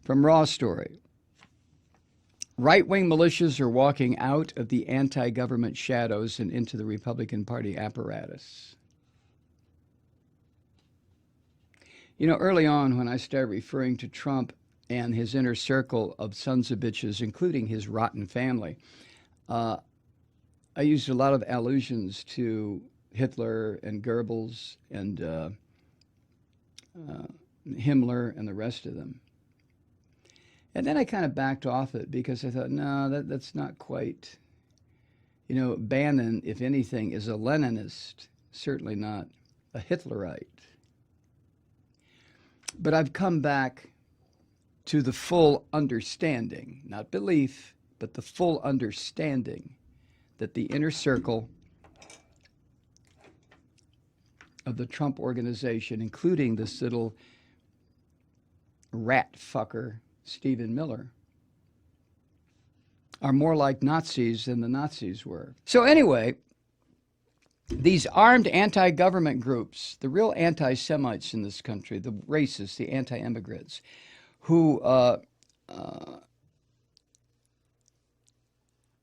From Raw Story. Right-wing militias are walking out of the anti-government shadows and into the Republican Party apparatus. You know, early on when I started referring to Trump and his inner circle of sons of bitches, including his rotten family, I used a lot of allusions to Hitler and Goebbels and Himmler and the rest of them. And then I kind of backed off it because I thought, no, that's not quite. You know, Bannon, if anything, is a Leninist, certainly not a Hitlerite. But I've come back to the full understanding, not belief, but the full understanding that the inner circle of the Trump organization, including this little rat fucker, Stephen Miller, are more like Nazis than the Nazis were. So anyway, these armed anti-government groups, the real anti-Semites in this country, the racists, the anti-immigrants, who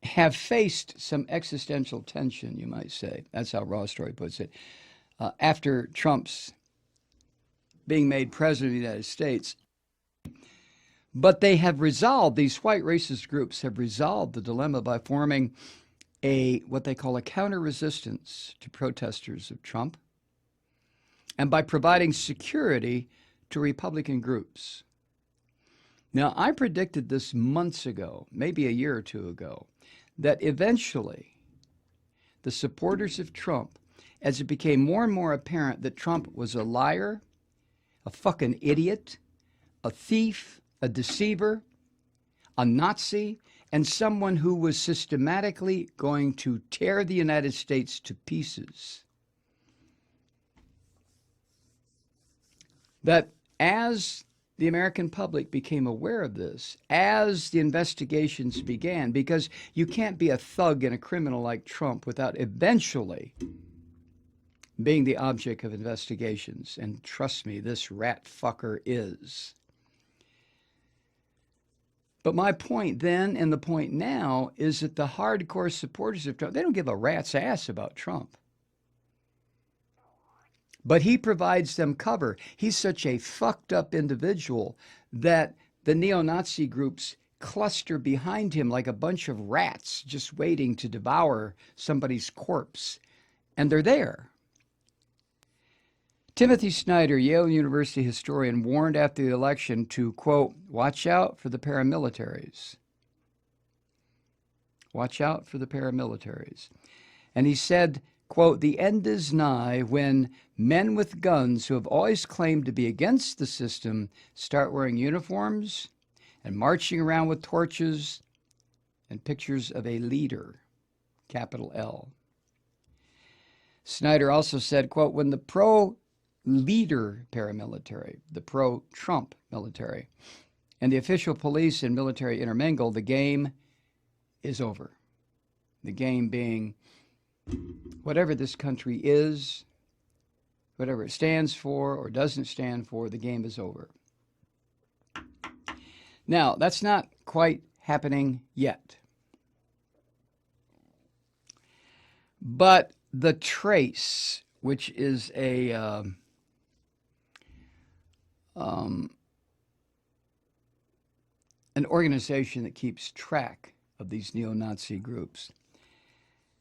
have faced some existential tension, you might say. That's how Raw Story puts it. After Trump's being made president of the United States. But they have resolved, these white racist groups have resolved the dilemma by forming what they call a counter-resistance to protesters of Trump, and by providing security to Republican groups. Now, I predicted this months ago, maybe a year or two ago, that eventually the supporters of Trump, as it became more and more apparent that Trump was a liar, a fucking idiot, a thief, a deceiver, a Nazi, and someone who was systematically going to tear the United States to pieces, that as the American public became aware of this, as the investigations began, because you can't be a thug and a criminal like Trump without eventually being the object of investigations. And trust me, this rat fucker is. But my point then and the point now is that the hardcore supporters of Trump, they don't give a rat's ass about Trump. But he provides them cover. He's such a fucked up individual that the neo-Nazi groups cluster behind him like a bunch of rats just waiting to devour somebody's corpse. And they're there. Timothy Snyder, Yale University historian, warned after the election to, quote, watch out for the paramilitaries. Watch out for the paramilitaries. And he said, quote, the end is nigh when men with guns who have always claimed to be against the system start wearing uniforms and marching around with torches and pictures of a leader, capital L. Snyder also said, quote, when the pro-leader paramilitary, the pro-Trump military, and the official police and military intermingle, the game is over. The game being whatever this country is, whatever it stands for or doesn't stand for, the game is over. Now, that's not quite happening yet. But the Trace, which is an organization that keeps track of these neo-Nazi groups,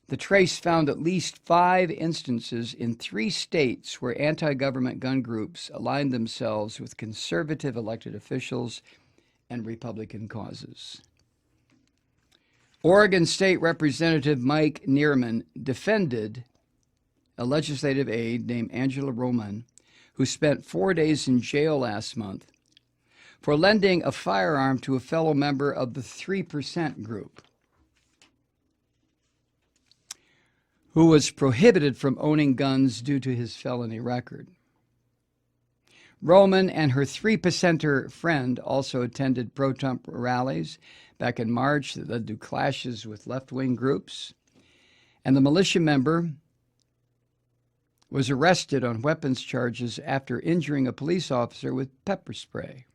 the Trace found at least 5 instances in 3 states where anti-government gun groups aligned themselves with conservative elected officials and Republican causes. Oregon State Representative Mike Neerman defended a legislative aide named Angela Roman, who spent 4 days in jail last month for lending a firearm to a fellow member of the 3% group, who was prohibited from owning guns due to his felony record. Roman and her 3%er friend also attended pro-Trump rallies back in March that led to clashes with left-wing groups. And the militia member was arrested on weapons charges after injuring a police officer with pepper spray.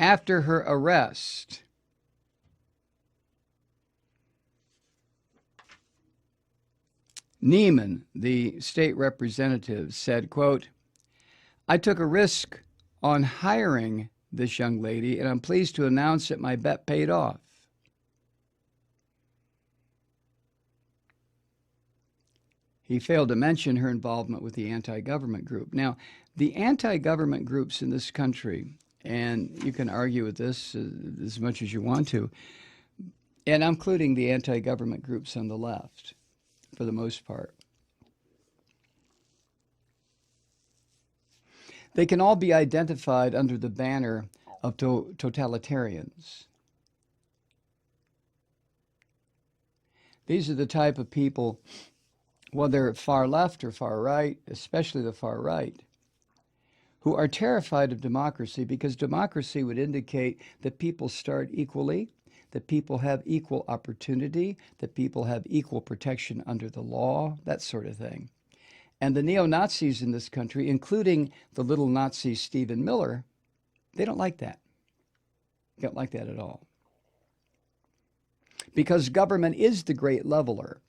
After her arrest, Neiman, the state representative, said, quote, "I took a risk on hiring this young lady, and I'm pleased to announce that my bet paid off." He failed to mention her involvement with the anti-government group. Now, the anti-government groups in this country, and you can argue with this as much as you want to, and I'm including the anti-government groups on the left, for the most part. They can all be identified under the banner of totalitarians. These are the type of people, whether far left or far right, especially the far right, who are terrified of democracy because democracy would indicate that people start equally, that people have equal opportunity, that people have equal protection under the law, that sort of thing. And the neo-Nazis in this country, including the little Nazi Stephen Miller, they don't like that. They don't like that at all. Because government is the great leveler.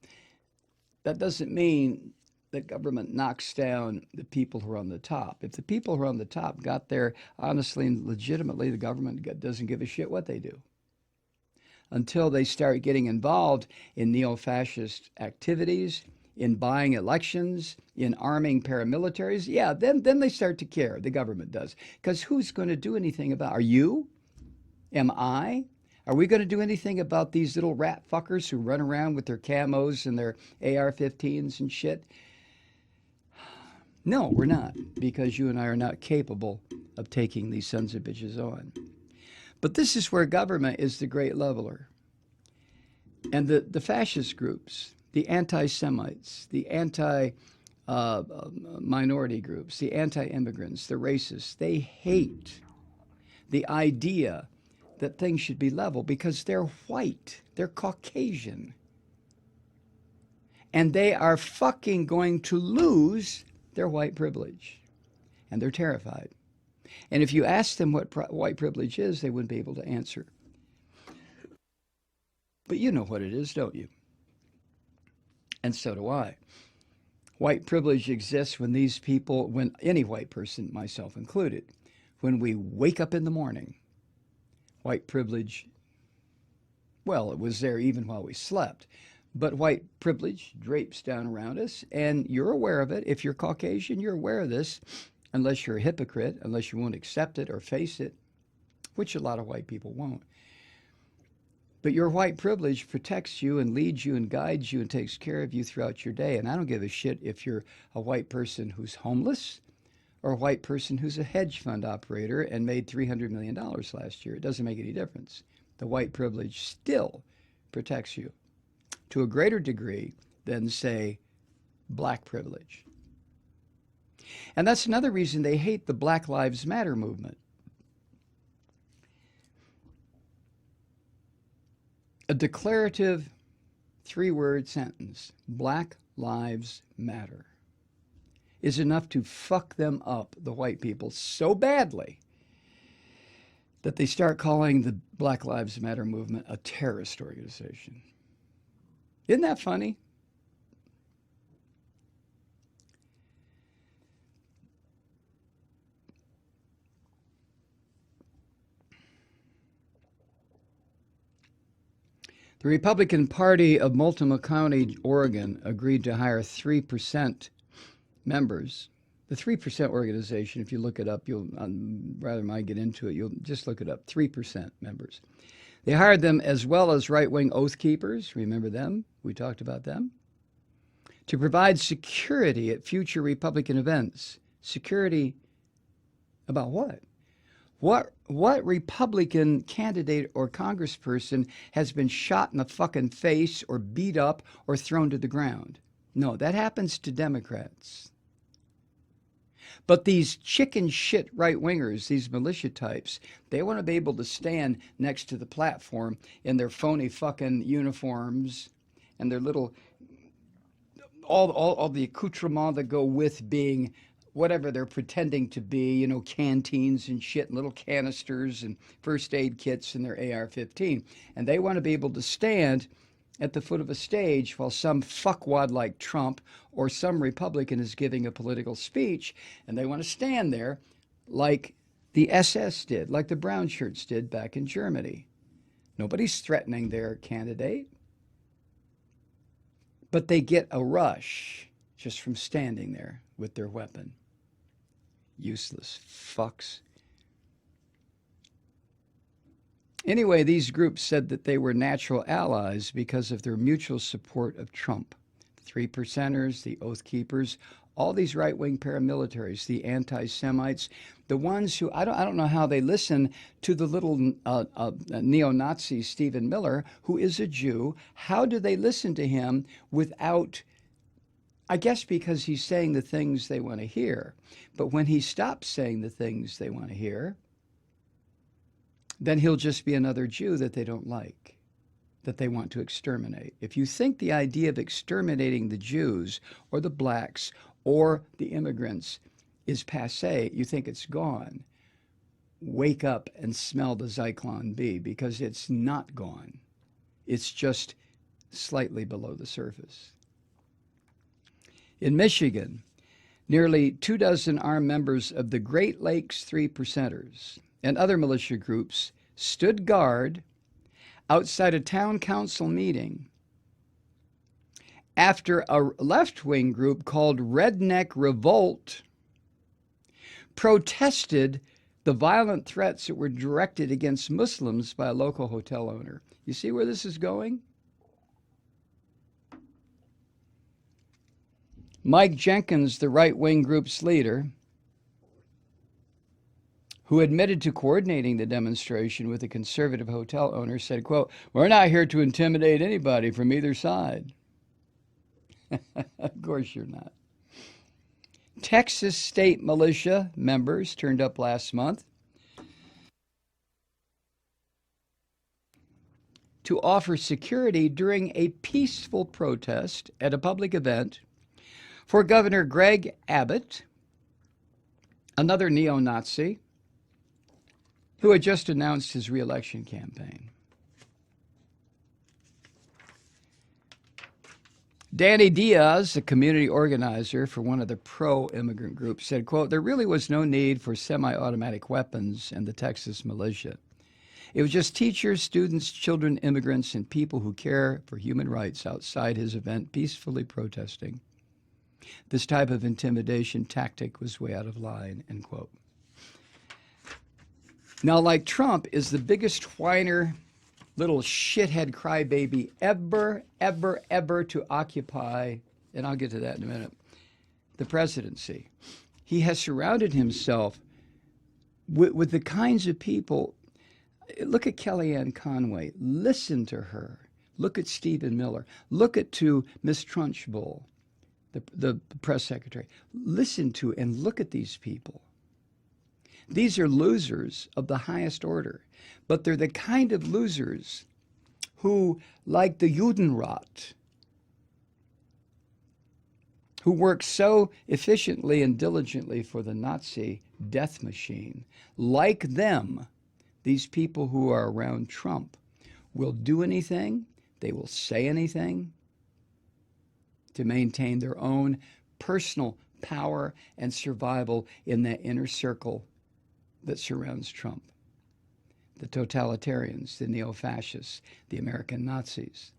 That doesn't mean that government knocks down the people who are on the top. If the people who are on the top got there honestly and legitimately, the government doesn't give a shit what they do. Until they start getting involved in neo-fascist activities, in buying elections, in arming paramilitaries, yeah, then they start to care, the government does. Because who's going to do anything about, are you? Am I? Are we going to do anything about these little rat fuckers who run around with their camos and their AR-15s and shit? No, we're not, because you and I are not capable of taking these sons of bitches on. But this is where government is the great leveler. And the fascist groups, the anti-Semites, the anti-minority groups, the anti-immigrants, the racists, they hate the idea that things should be level because they're white, they're Caucasian. And they are fucking going to lose their white privilege. And they're terrified. And if you ask them what white privilege is, they wouldn't be able to answer. But you know what it is, don't you? And so do I. White privilege exists when these people, when any white person, myself included, when we wake up in the morning, white privilege, well, it was there even while we slept. But white privilege drapes down around us, and you're aware of it. If you're Caucasian, you're aware of this. Unless you're a hypocrite, unless you won't accept it or face it, which a lot of white people won't. But your white privilege protects you and leads you and guides you and takes care of you throughout your day. And I don't give a shit if you're a white person who's homeless or a white person who's a hedge fund operator and made $300 million last year. It doesn't make any difference. The white privilege still protects you to a greater degree than, say, black privilege. And that's another reason they hate the Black Lives Matter movement. A declarative three-word sentence, Black Lives Matter, is enough to fuck them up, the white people, so badly that they start calling the Black Lives Matter movement a terrorist organization. Isn't that funny? The Republican Party of Multnomah County, Oregon, agreed to hire 3% members. The 3% organization, if you look it up, you'll, rather than I get into it, you'll just look it up, 3% members. They hired them as well as right-wing oath keepers, remember them? We talked about them. To provide security at future Republican events. Security about what? What Republican candidate or congressperson has been shot in the fucking face or beat up or thrown to the ground? No, that happens to Democrats. But these chicken shit right-wingers, these militia types, they want to be able to stand next to the platform in their phony fucking uniforms and their little, all the accoutrements that go with being whatever they're pretending to be, you know, canteens and shit, and little canisters and first aid kits and their AR-15. And they want to be able to stand at the foot of a stage while some fuckwad like Trump or some Republican is giving a political speech, and they want to stand there like the SS did, like the brown shirts did back in Germany. Nobody's threatening their candidate, but they get a rush just from standing there with their weapon. Useless fucks. Anyway, these groups said that they were natural allies because of their mutual support of Trump. The Three Percenters, the Oath Keepers, all these right-wing paramilitaries, the anti-Semites, the ones who, I don't know how they listen to the little neo-Nazi Stephen Miller, who is a Jew. How do they listen to him without, I guess because he's saying the things they want to hear. But when he stops saying the things they want to hear, then he'll just be another Jew that they don't like, that they want to exterminate. If you think the idea of exterminating the Jews or the blacks or the immigrants is passé, you think it's gone, wake up and smell the Zyklon B, because it's not gone. It's just slightly below the surface. In Michigan, nearly 24 armed members of the Great Lakes Three Percenters and other militia groups stood guard outside a town council meeting after a left-wing group called Redneck Revolt protested the violent threats that were directed against Muslims by a local hotel owner. You see where this is going? Mike Jenkins, the right-wing group's leader, who admitted to coordinating the demonstration with a conservative hotel owner, said, quote, "We're not here to intimidate anybody from either side." Of course you're not. Texas state militia members turned up last month to offer security during a peaceful protest at a public event for Governor Greg Abbott, another neo-Nazi, who had just announced his re-election campaign. Danny Diaz, a community organizer for one of the pro-immigrant groups, said, quote, "There really was no need for semi-automatic weapons in the Texas militia. It was just teachers, students, children, immigrants, and people who care for human rights outside his event peacefully protesting. This type of intimidation tactic was way out of line," end quote. Now, like Trump is the biggest whiner, little shithead crybaby ever to occupy, and I'll get to that in a minute, the presidency. He has surrounded himself with the kinds of people. Look at Kellyanne Conway. Listen to her. Look at Stephen Miller. Look at to Miss Trunchbull, the press secretary. Listen to and look at these people. These are losers of the highest order, but they're the kind of losers who, like the Judenrat, who worked so efficiently and diligently for the Nazi death machine, like them, these people who are around Trump will do anything, they will say anything to maintain their own personal power and survival in that inner circle that surrounds Trump. The totalitarians, the neo-fascists, the American Nazis.